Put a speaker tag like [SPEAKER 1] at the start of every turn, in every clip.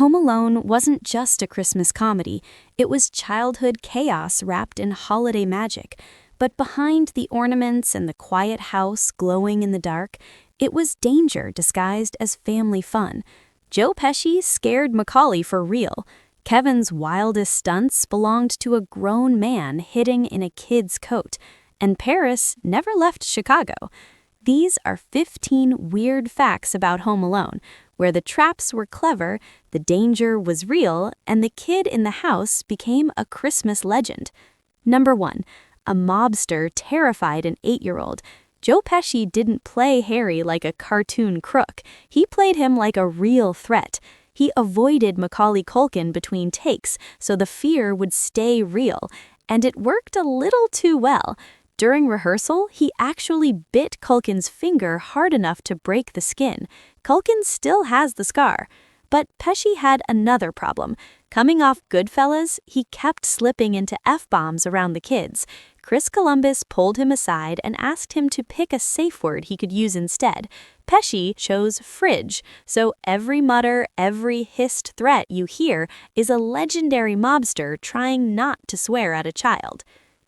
[SPEAKER 1] Home Alone wasn't just a Christmas comedy, it was childhood chaos wrapped in holiday magic. But behind the ornaments and the quiet house glowing in the dark, it was danger disguised as family fun. Joe Pesci scared Macaulay for real. Kevin's wildest stunts belonged to a grown man hiding in a kid's coat, and Paris never left Chicago. These are 15 weird facts about Home Alone, where the traps were clever, the danger was real, and the kid in the house became a Christmas legend. Number 1. A mobster terrified an 8-year-old. Joe Pesci didn't play Harry like a cartoon crook. He played him like a real threat. He avoided Macaulay Culkin between takes so the fear would stay real, and it worked a little too well. During rehearsal, he actually bit Culkin's finger hard enough to break the skin. Culkin still has the scar. But Pesci had another problem. Coming off Goodfellas, he kept slipping into F-bombs around the kids. Chris Columbus pulled him aside and asked him to pick a safe word he could use instead. Pesci chose fridge, so every mutter, every hissed threat you hear is a legendary mobster trying not to swear at a child.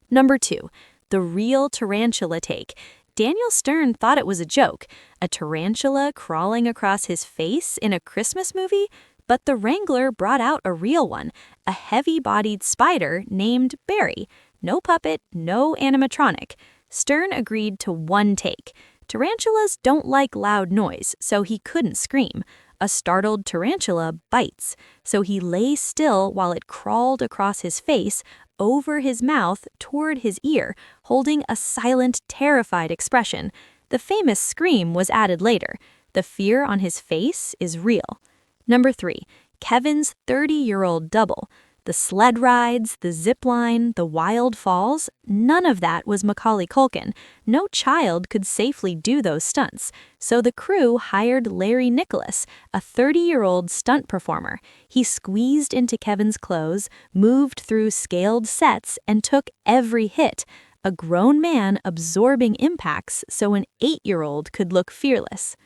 [SPEAKER 1] Number 2. The real tarantula take. Daniel Stern thought it was a joke, a tarantula crawling across his face in a Christmas movie, but the Wrangler brought out a real one, a heavy-bodied spider named Barry. No puppet, no animatronic. Stern agreed to one take. Tarantulas don't like loud noise, so he couldn't scream. A startled tarantula bites, so he lay still while it crawled across his face, over his mouth toward his ear, holding a silent, terrified expression. The famous scream was added later. The fear on his face is real. Number 3. Kevin's 30-year-old double. The sled rides, the zip line, the wild falls, none of that was Macaulay Culkin. No child could safely do those stunts, so the crew hired Larry Nicholas, a 30-year-old stunt performer. He squeezed into Kevin's clothes, moved through scaled sets, and took every hit. A grown man absorbing impacts so an 8-year-old could look fearless.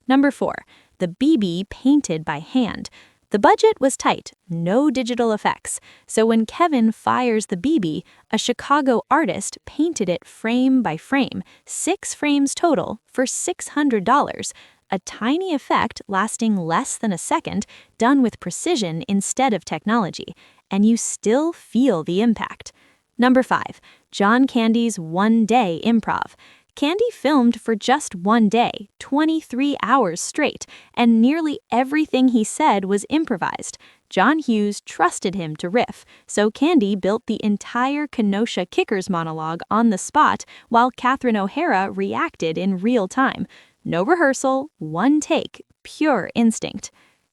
[SPEAKER 1] Number 4. The BB painted by hand. The budget was tight, no digital effects, so when Kevin fires the BB, a Chicago artist painted it frame by frame, 6 frames total, for $600. A tiny effect lasting less than a second, done with precision instead of technology, and you still feel the impact. Number 5. John Candy's one-day improv. Candy filmed for just one day, 23 hours straight, and nearly everything he said was improvised. John Hughes trusted him to riff, so Candy built the entire Kenosha Kickers monologue on the spot while Catherine O'Hara reacted in real time. No rehearsal, one take, pure instinct.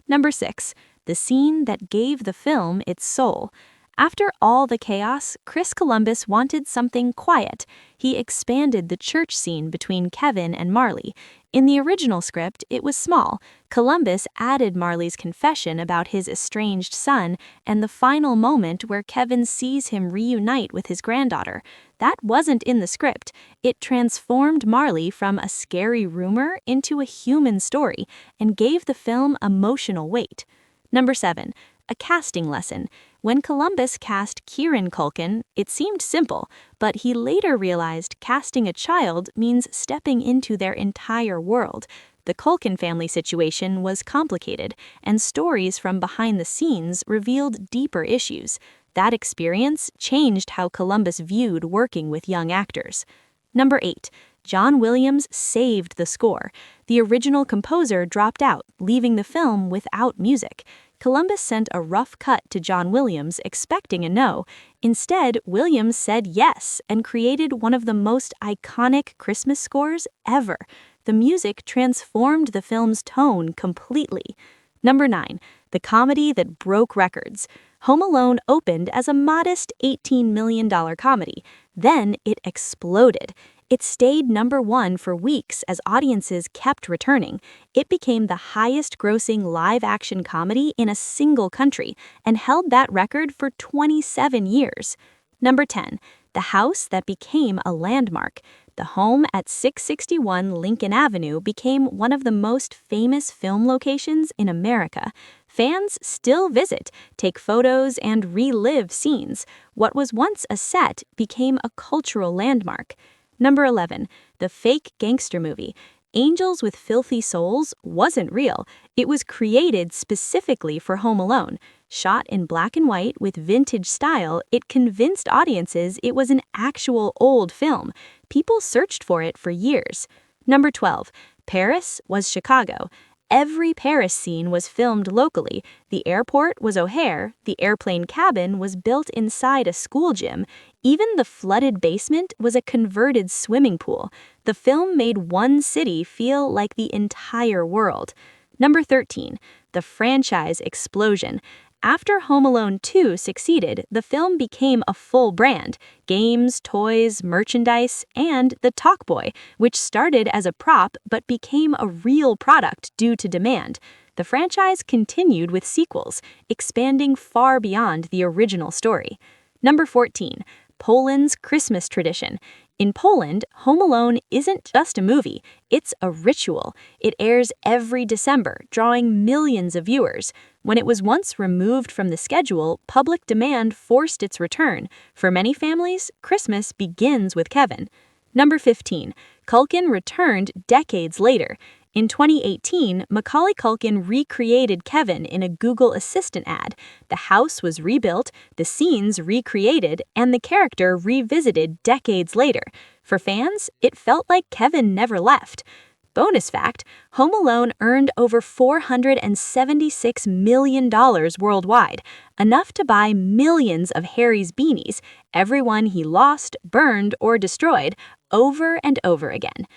[SPEAKER 1] Number 6. The scene that gave the film its soul. After all the chaos, Chris Columbus wanted something quiet. He expanded the church scene between Kevin and Marley. In the original script, it was small. Columbus added Marley's confession about his estranged son and the final moment where Kevin sees him reunite with his granddaughter. That wasn't in the script. It transformed Marley from a scary rumor into a human story and gave the film emotional weight. Number 7. A casting lesson. When Columbus cast Kieran Culkin, it seemed simple, but he later realized casting a child means stepping into their entire world. The Culkin family situation was complicated, and stories from behind the scenes revealed deeper issues. That experience changed how Columbus viewed working with young actors. Number 8. John Williams saved the score. The original composer dropped out, leaving the film without music. Columbus sent a rough cut to John Williams expecting a no. Instead, Williams said yes and created one of the most iconic Christmas scores ever. The music transformed the film's tone completely. Number 9. The comedy that broke records. Home Alone opened as a modest $18 million comedy. Then it exploded. It stayed number 1 for weeks as audiences kept returning. It became the highest-grossing live-action comedy in a single country and held that record for 27 years. Number 10. The house that became a landmark. The home at 661 Lincoln Avenue became one of the most famous film locations in America. Fans still visit, take photos, and relive scenes. What was once a set became a cultural landmark. Number 11, the fake gangster movie. Angels with Filthy Souls wasn't real. It was created specifically for Home Alone. Shot in black and white with vintage style, it convinced audiences it was an actual old film. People searched for it for years. Number 12, Paris was Chicago. Every Paris scene was filmed locally. The airport was O'Hare, the airplane cabin was built inside a school gym, even the flooded basement was a converted swimming pool. The film made one city feel like the entire world. Number 13, the franchise explosion. After Home Alone 2 succeeded, the film became a full brand: games, toys, merchandise, and the Talkboy, which started as a prop but became a real product due to demand. The franchise continued with sequels, expanding far beyond the original story. Number 14, Poland's Christmas tradition. In Poland, Home Alone isn't just a movie, it's a ritual. It airs every December, drawing millions of viewers. When it was once removed from the schedule, public demand forced its return. For many families, Christmas begins with Kevin. Number 15, Culkin returned decades later. In 2018, Macaulay Culkin recreated Kevin in a Google Assistant ad. The house was rebuilt, the scenes recreated, and the character revisited decades later. For fans, it felt like Kevin never left. Bonus fact, Home Alone earned over $476 million worldwide, enough to buy millions of Harry's beanies, everyone he lost, burned, or destroyed, over and over again.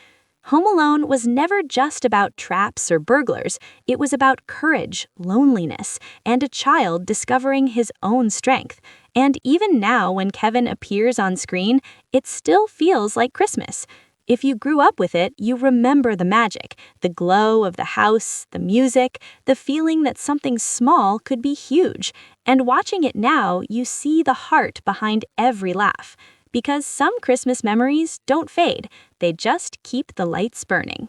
[SPEAKER 1] Home Alone was never just about traps or burglars. It was about courage, loneliness, and a child discovering his own strength. And even now, when Kevin appears on screen, it still feels like Christmas. If you grew up with it, you remember the magic, the glow of the house, the music, the feeling that something small could be huge. And watching it now, you see the heart behind every laugh. Because some Christmas memories don't fade, they just keep the lights burning.